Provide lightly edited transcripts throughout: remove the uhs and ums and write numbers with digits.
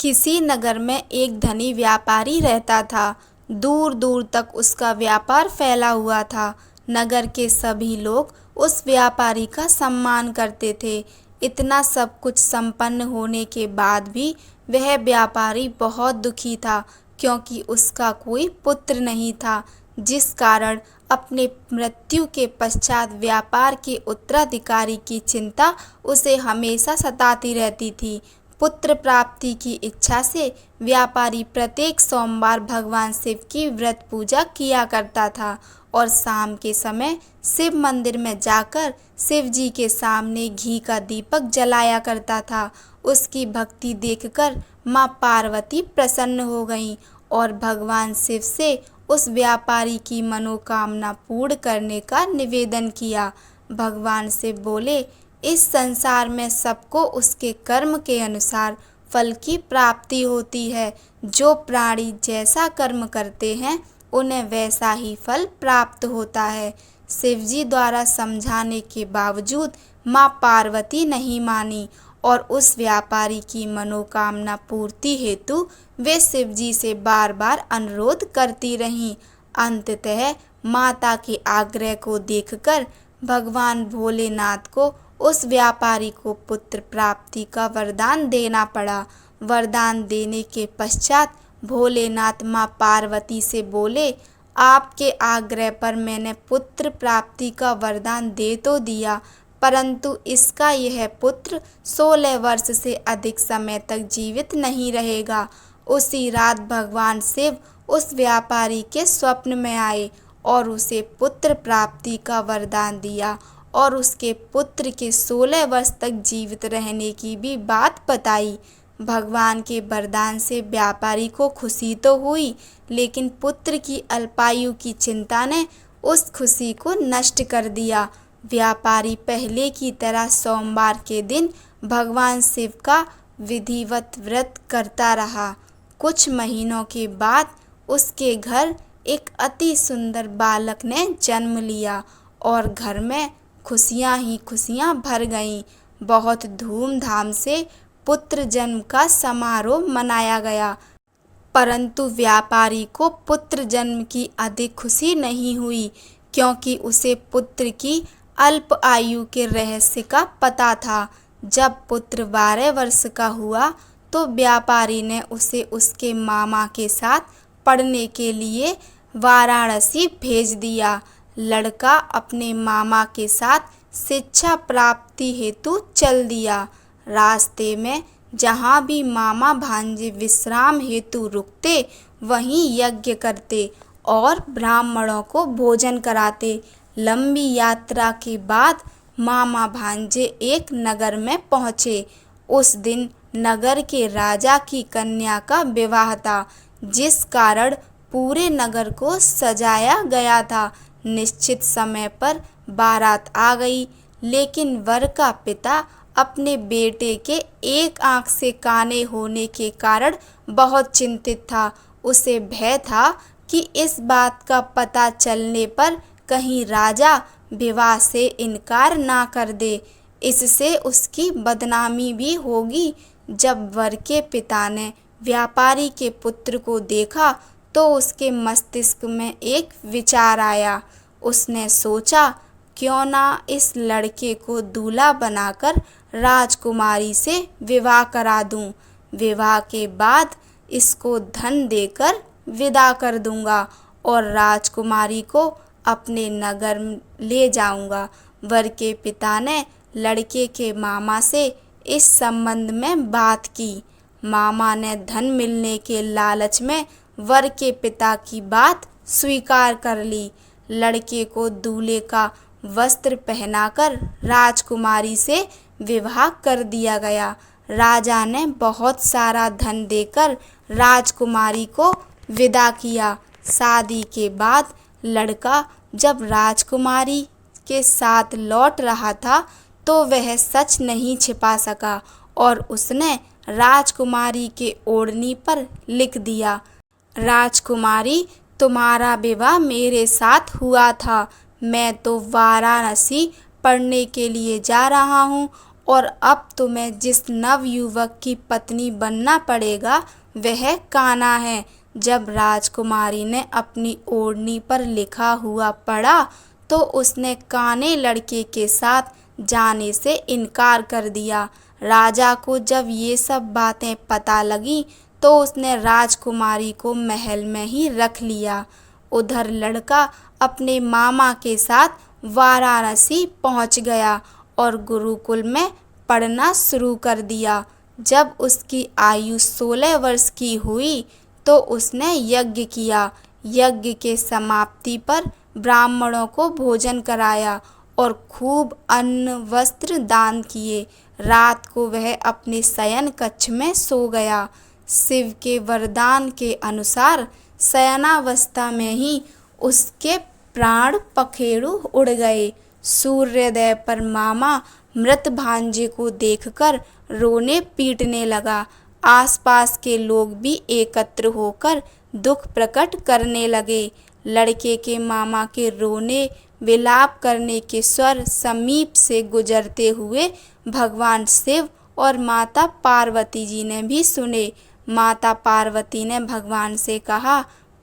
किसी नगर में एक धनी व्यापारी रहता था। दूर दूर तक उसका व्यापार फैला हुआ था। नगर के सभी लोग उस व्यापारी का सम्मान करते थे। इतना सब कुछ संपन्न होने के बाद भी वह व्यापारी बहुत दुखी था, क्योंकि उसका कोई पुत्र नहीं था, जिस कारण अपने मृत्यु के पश्चात व्यापार के उत्तराधिकारी की चिंता उसे हमेशा सताती रहती थी। पुत्र प्राप्ति की इच्छा से व्यापारी प्रत्येक सोमवार भगवान शिव की व्रत पूजा किया करता था और शाम के समय शिव मंदिर में जाकर शिव जी के सामने घी का दीपक जलाया करता था। उसकी भक्ति देखकर माँ पार्वती प्रसन्न हो गईं और भगवान शिव से उस व्यापारी की मनोकामना पूर्ण करने का निवेदन किया। भगवान शिव बोले, इस संसार में सबको उसके कर्म के अनुसार फल की प्राप्ति होती है। जो प्राणी जैसा कर्म करते हैं उन्हें वैसा ही फल प्राप्त होता है। शिवजी द्वारा समझाने के बावजूद माँ पार्वती नहीं मानी और उस व्यापारी की मनोकामना पूर्ति हेतु वे शिवजी से बार बार अनुरोध करती रहीं। अंततः माता के आग्रह को देखकर भगवान भोलेनाथ को उस व्यापारी को पुत्र प्राप्ति का वरदान देना पड़ा। वरदान देने के पश्चात भोलेनाथ माँ पार्वती से बोले, आपके आग्रह पर मैंने पुत्र प्राप्ति का वरदान दे तो दिया, परंतु इसका यह पुत्र 16 वर्ष से अधिक समय तक जीवित नहीं रहेगा। उसी रात भगवान शिव उस व्यापारी के स्वप्न में आए और उसे पुत्र प्राप्ति का वरदान दिया और उसके पुत्र के 16 वर्ष तक जीवित रहने की भी बात बताई। भगवान के वरदान से व्यापारी को खुशी तो हुई, लेकिन पुत्र की अल्पायु की चिंता ने उस खुशी को नष्ट कर दिया। व्यापारी पहले की तरह सोमवार के दिन भगवान शिव का विधिवत व्रत करता रहा। कुछ महीनों के बाद उसके घर एक अति सुंदर बालक ने जन्म लिया और घर में खुशियां ही खुशियां भर गईं। बहुत धूमधाम से पुत्र जन्म का समारोह मनाया गया, परंतु व्यापारी को पुत्र जन्म की अधिक खुशी नहीं हुई, क्योंकि उसे पुत्र की अल्प आयु के रहस्य का पता था। जब पुत्र 12 वर्ष का हुआ तो व्यापारी ने उसे उसके मामा के साथ पढ़ने के लिए वाराणसी भेज दिया। लड़का अपने मामा के साथ शिक्षा प्राप्ति हेतु चल दिया। रास्ते में जहाँ भी मामा भांजे विश्राम हेतु रुकते, वहीं यज्ञ करते और ब्राह्मणों को भोजन कराते। लंबी यात्रा के बाद मामा भांजे एक नगर में पहुँचे। उस दिन नगर के राजा की कन्या का विवाह था, जिस कारण पूरे नगर को सजाया गया था। निश्चित समय पर बारात आ गई, लेकिन वर का पिता अपने बेटे के एक आंख से काने होने के कारण बहुत चिंतित था। उसे भय था कि इस बात का पता चलने पर कहीं राजा विवाह से इनकार ना कर दे, इससे उसकी बदनामी भी होगी। जब वर के पिता ने व्यापारी के पुत्र को देखा तो उसके मस्तिष्क में एक विचार आया। उसने सोचा, क्यों ना इस लड़के को दूल्हा बनाकर राजकुमारी से विवाह करा दूं। विवाह के बाद इसको धन देकर विदा कर दूंगा और राजकुमारी को अपने नगर ले जाऊंगा। वर के पिता ने लड़के के मामा से इस संबंध में बात की। मामा ने धन मिलने के लालच में वर के पिता की बात स्वीकार कर ली। लड़के को दूल्हे का वस्त्र पहनाकर राजकुमारी से विवाह कर दिया गया। राजा ने बहुत सारा धन देकर राजकुमारी को विदा किया। शादी के बाद लड़का जब राजकुमारी के साथ लौट रहा था तो वह सच नहीं छिपा सका और उसने राजकुमारी के ओढ़नी पर लिख दिया, राजकुमारी, तुम्हारा विवाह मेरे साथ हुआ था। मैं तो वाराणसी पढ़ने के लिए जा रहा हूँ और अब तुम्हें जिस नवयुवक की पत्नी बनना पड़ेगा वह कान्हा है। जब राजकुमारी ने अपनी ओढ़नी पर लिखा हुआ पढ़ा तो उसने काने लड़के के साथ जाने से इनकार कर दिया। राजा को जब ये सब बातें पता लगी तो उसने राजकुमारी को महल में ही रख लिया। उधर लड़का अपने मामा के साथ वाराणसी पहुंच गया और गुरुकुल में पढ़ना शुरू कर दिया। जब उसकी आयु 16 वर्ष की हुई तो उसने यज्ञ किया। यज्ञ के समाप्ति पर ब्राह्मणों को भोजन कराया और खूब अन्न वस्त्र दान किए। रात को वह अपने शयन कक्ष में सो गया। शिव के वरदान के अनुसार शयनावस्था में ही उसके प्राण पखेरु उड़ गए। सूर्योदय पर मामा मृत भांजे को देखकर रोने पीटने लगा। आसपास के लोग भी एकत्र होकर दुख प्रकट करने लगे। लड़के के मामा के रोने विलाप करने के स्वर समीप से गुजरते हुए भगवान शिव और माता पार्वती जी ने भी सुने। माता पार्वती ने भगवान से कहा,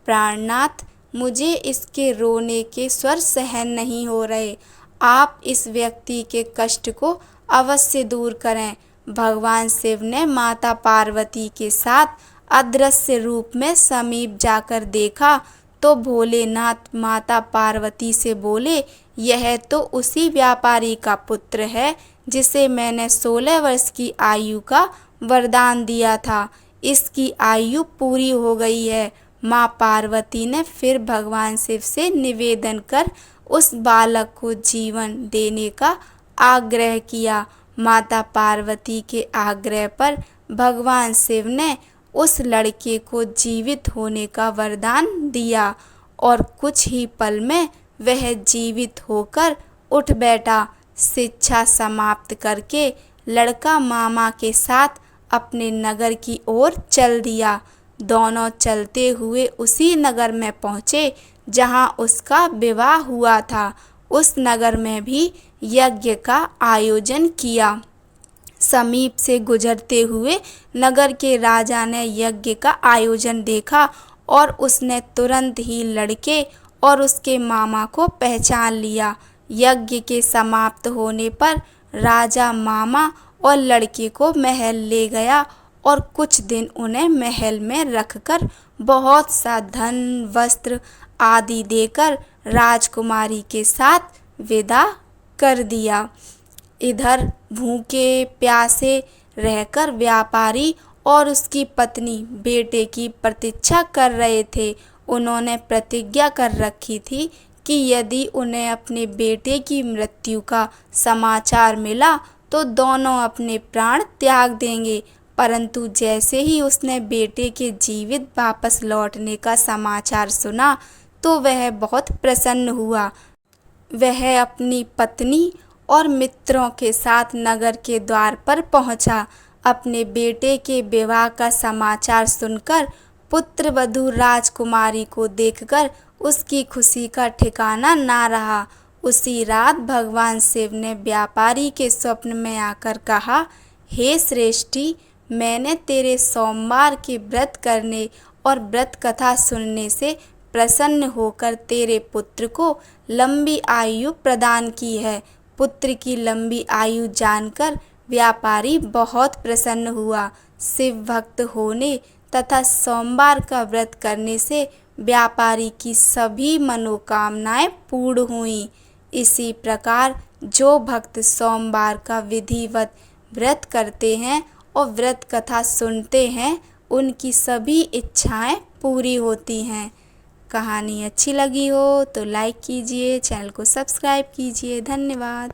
प्राणनाथ, मुझे इसके रोने के स्वर सहन नहीं हो रहे। आप इस व्यक्ति के कष्ट को अवश्य दूर करें। भगवान शिव ने माता पार्वती के साथ अदृश्य रूप में समीप जाकर देखा तो भोलेनाथ माता पार्वती से बोले, यह तो उसी व्यापारी का पुत्र है जिसे मैंने 16 वर्ष की आयु का वरदान दिया था। इसकी आयु पूरी हो गई है। माँ पार्वती ने फिर भगवान शिव से निवेदन कर उस बालक को जीवन देने का आग्रह किया। माता पार्वती के आग्रह पर भगवान शिव ने उस लड़के को जीवित होने का वरदान दिया और कुछ ही पल में वह जीवित होकर उठ बैठा। शिक्षा समाप्त करके लड़का मामा के साथ अपने नगर की ओर चल दिया। दोनों चलते हुए उसी नगर में पहुँचे जहाँ उसका विवाह हुआ था। उस नगर में भी यज्ञ का आयोजन किया। समीप से गुजरते हुए नगर के राजा ने यज्ञ का आयोजन देखा और उसने तुरंत ही लड़के और उसके मामा को पहचान लिया। यज्ञ के समाप्त होने पर राजा मामा और लड़के को महल ले गया और कुछ दिन उन्हें महल में रखकर बहुत सा धन वस्त्र आदि देकर राजकुमारी के साथ विदा कर दिया। इधर भूखे प्यासे रहकर व्यापारी और उसकी पत्नी बेटे की प्रतीक्षा कर रहे थे। उन्होंने प्रतिज्ञा कर रखी थी कि यदि उन्हें अपने बेटे की मृत्यु का समाचार मिला तो दोनों अपने प्राण त्याग देंगे। परंतु जैसे ही उसने बेटे के जीवित वापस लौटने का समाचार सुना तो वह बहुत प्रसन्न हुआ। वह अपनी पत्नी और मित्रों के साथ नगर के द्वार पर पहुंचा। अपने बेटे के विवाह का समाचार सुनकर पुत्रवधू राजकुमारी को देखकर उसकी खुशी का ठिकाना ना रहा। उसी रात भगवान शिव ने व्यापारी के स्वप्न में आकर कहा, हे श्रेष्ठी, मैंने तेरे सोमवार के व्रत करने और व्रत कथा सुनने से प्रसन्न होकर तेरे पुत्र को लंबी आयु प्रदान की है। पुत्र की लंबी आयु जानकर व्यापारी बहुत प्रसन्न हुआ। शिव भक्त होने तथा सोमवार का व्रत करने से व्यापारी की सभी मनोकामनाएं पूर्ण हुईं। इसी प्रकार जो भक्त सोमवार का विधिवत व्रत करते हैं और व्रत कथा सुनते हैं उनकी सभी इच्छाएं पूरी होती हैं। कहानी अच्छी लगी हो तो लाइक कीजिए, चैनल को सब्सक्राइब कीजिए। धन्यवाद।